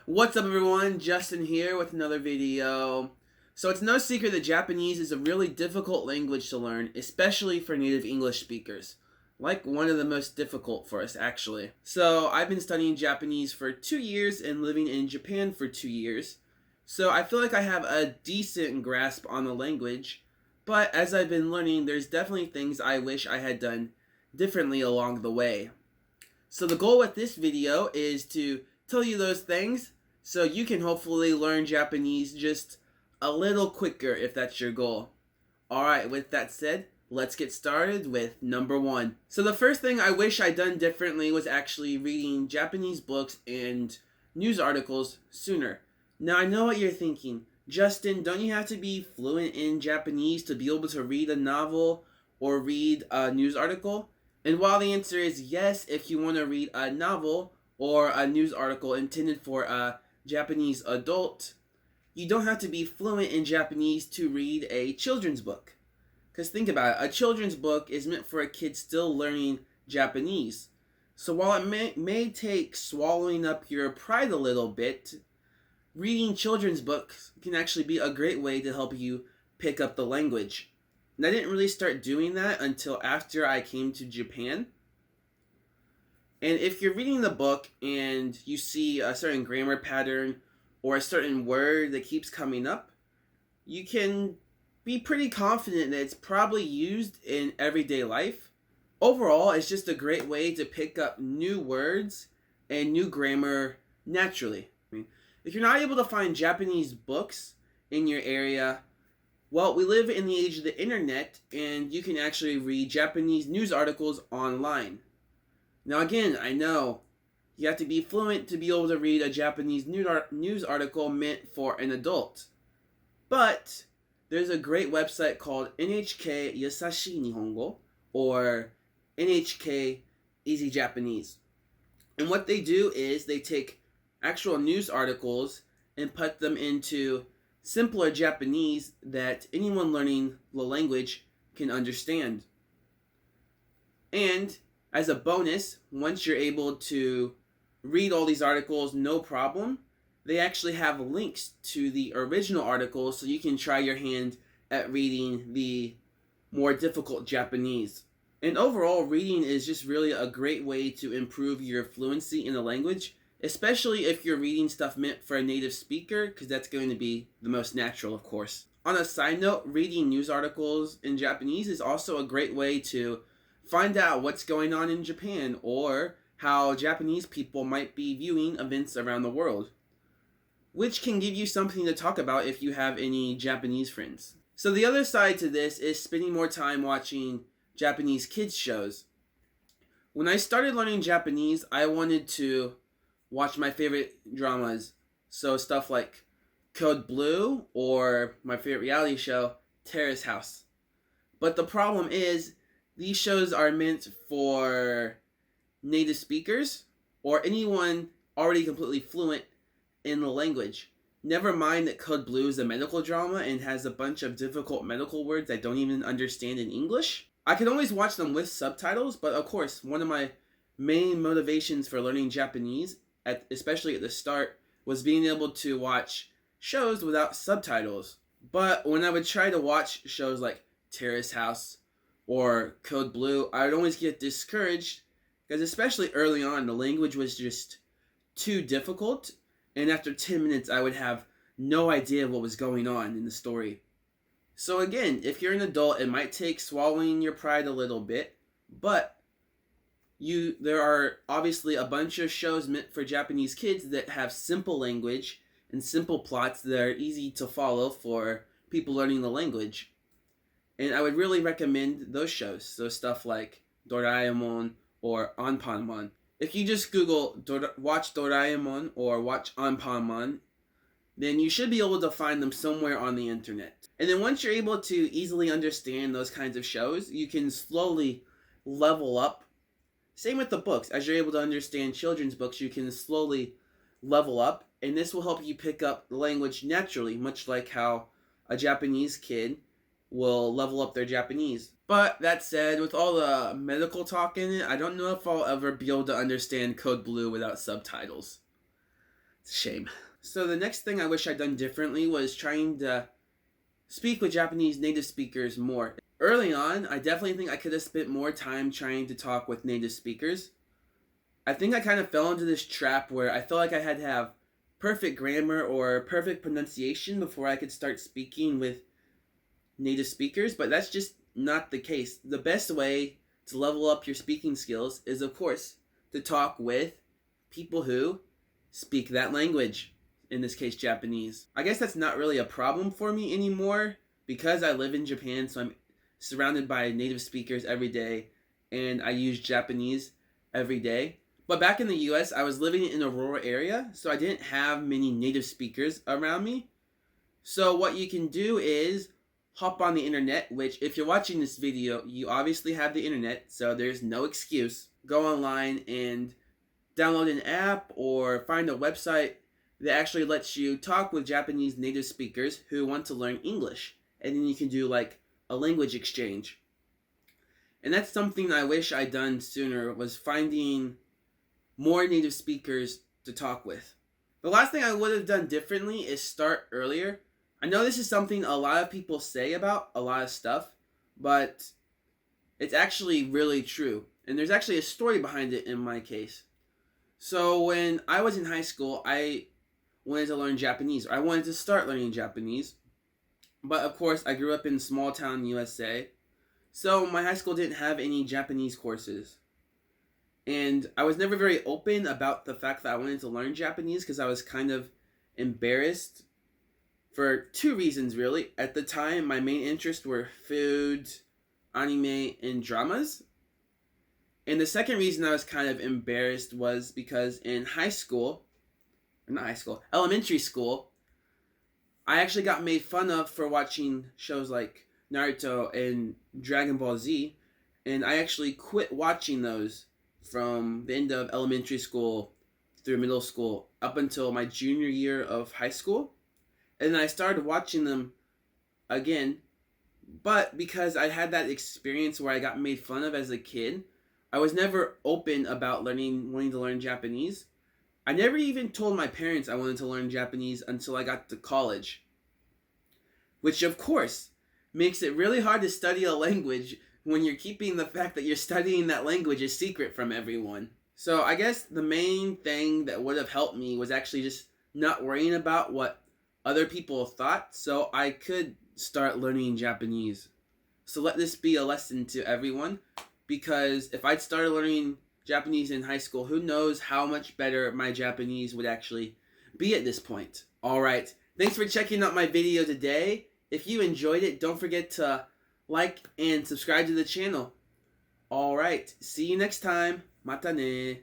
What's up everyone, Justin here with another video. So it's no secret that Japanese is a really difficult language to learn, especially for native English speakers. Like one of the most difficult for us actually. So I've been studying Japanese for 2 years and living in Japan for 2 years. So I feel like I have a decent grasp on the language, but as I've been learning, there's definitely things I wish I had done differently along the way. So the goal with this video is to tell you those things so you can hopefully learn Japanese just a little quicker if that's your goal. Alright, with that said, let's get started with number 1. So the first thing I wish I'd done differently was actually reading Japanese books and news articles sooner. Now I know what you're thinking. Justin, don't you have to be fluent in Japanese to be able to read a novel or read a news article? And while the answer is yes, if you want to read a novel or a news article intended for a Japanese adult, you don't have to be fluent in Japanese to read a children's book. Because think about it, a children's book is meant for a kid still learning Japanese. So while it may take swallowing up your pride a little bit, reading children's books can actually be a great way to help you pick up the language. And I didn't really start doing that until after I came to Japan. And if you're reading the book and you see a certain grammar pattern or a certain word that keeps coming up, you can be pretty confident that it's probably used in everyday life. Overall, it's just a great way to pick up new words and new grammar naturally. If you're not able to find Japanese books in your area, well, we live in the age of the internet and you can actually read Japanese news articles online. Now again, I know you have to be fluent to be able to read a Japanese news article meant for an adult. But there's a great website called NHK Yasashi Nihongo or NHK Easy Japanese. And what they do is they take actual news articles and put them into simpler Japanese that anyone learning the language can understand. And as a bonus, once you're able to read all these articles no problem, they actually have links to the original articles so you can try your hand at reading the more difficult Japanese. And overall, reading is just really a great way to improve your fluency in the language, especially if you're reading stuff meant for a native speaker, because that's going to be the most natural, of course. On a side note, reading news articles in Japanese is also a great way to find out what's going on in Japan or how Japanese people might be viewing events around the world, which can give you something to talk about if you have any Japanese friends. So the other side to this is spending more time watching Japanese kids shows. When I started learning Japanese, I wanted to watch my favorite dramas. So stuff like Code Blue or my favorite reality show, Terrace House. But the problem is, these shows are meant for native speakers or anyone already completely fluent in the language. Never mind that Code Blue is a medical drama and has a bunch of difficult medical words I don't even understand in English. I can always watch them with subtitles, but of course, one of my main motivations for learning Japanese, especially at the start, was being able to watch shows without subtitles. But when I would try to watch shows like Terrace House or Code Blue, I would always get discouraged because especially early on, the language was just too difficult, and after 10 minutes, I would have no idea what was going on in the story. So again, if you're an adult, it might take swallowing your pride a little bit, but there are obviously a bunch of shows meant for Japanese kids that have simple language and simple plots that are easy to follow for people learning the language. And I would really recommend those shows. So stuff like Doraemon or Anpanman. If you just Google watch Doraemon or watch Anpanman, then you should be able to find them somewhere on the internet. And then once you're able to easily understand those kinds of shows, you can slowly level up. Same with the books. As you're able to understand children's books, you can slowly level up. And this will help you pick up the language naturally, much like how a Japanese kid will level up their Japanese. But that said, with all the medical talk in it, I don't know if I'll ever be able to understand Code Blue without subtitles. It's a shame. So the next thing I wish I'd done differently was trying to speak with Japanese native speakers more. Early on, I definitely think I could have spent more time trying to talk with native speakers. I think I kind of fell into this trap where I felt like I had to have perfect grammar or perfect pronunciation before I could start speaking with native speakers, but that's just not the case. The best way to level up your speaking skills is, of course, to talk with people who speak that language, in this case, Japanese. I guess that's not really a problem for me anymore because I live in Japan, so I'm surrounded by native speakers every day, and I use Japanese every day. But back in the US, I was living in a rural area, so I didn't have many native speakers around me. So what you can do is hop on the internet, which if you're watching this video, you obviously have the internet, so there's no excuse. Go online and download an app or find a website that actually lets you talk with Japanese native speakers who want to learn English. And then you can do like a language exchange. And that's something I wish I'd done sooner, was finding more native speakers to talk with. The last thing I would have done differently is start earlier. I know this is something a lot of people say about a lot of stuff, but it's actually really true. And there's actually a story behind it in my case. So when I was in high school, I wanted to learn Japanese. I wanted to start learning Japanese. But of course, I grew up in small town USA. So my high school didn't have any Japanese courses. And I was never very open about the fact that I wanted to learn Japanese because I was kind of embarrassed for two reasons, really. At the time, my main interests were food, anime, and dramas. And the second reason I was kind of embarrassed was because in elementary school, I actually got made fun of for watching shows like Naruto and Dragon Ball Z. And I actually quit watching those from the end of elementary school through middle school up until my junior year of high school. And then I started watching them again, but because I had that experience where I got made fun of as a kid, I was never open about wanting to learn Japanese. I never even told my parents I wanted to learn Japanese until I got to college. Which, of course, makes it really hard to study a language when you're keeping the fact that you're studying that language a secret from everyone. So I guess the main thing that would have helped me was actually just not worrying about what other people thought, so I could start learning Japanese. So let this be a lesson to everyone, because if I'd started learning Japanese in high school, who knows how much better my Japanese would actually be at this point. Alright, thanks for checking out my video today. If you enjoyed it, don't forget to like and subscribe to the channel. Alright, see you next time. Mata ne.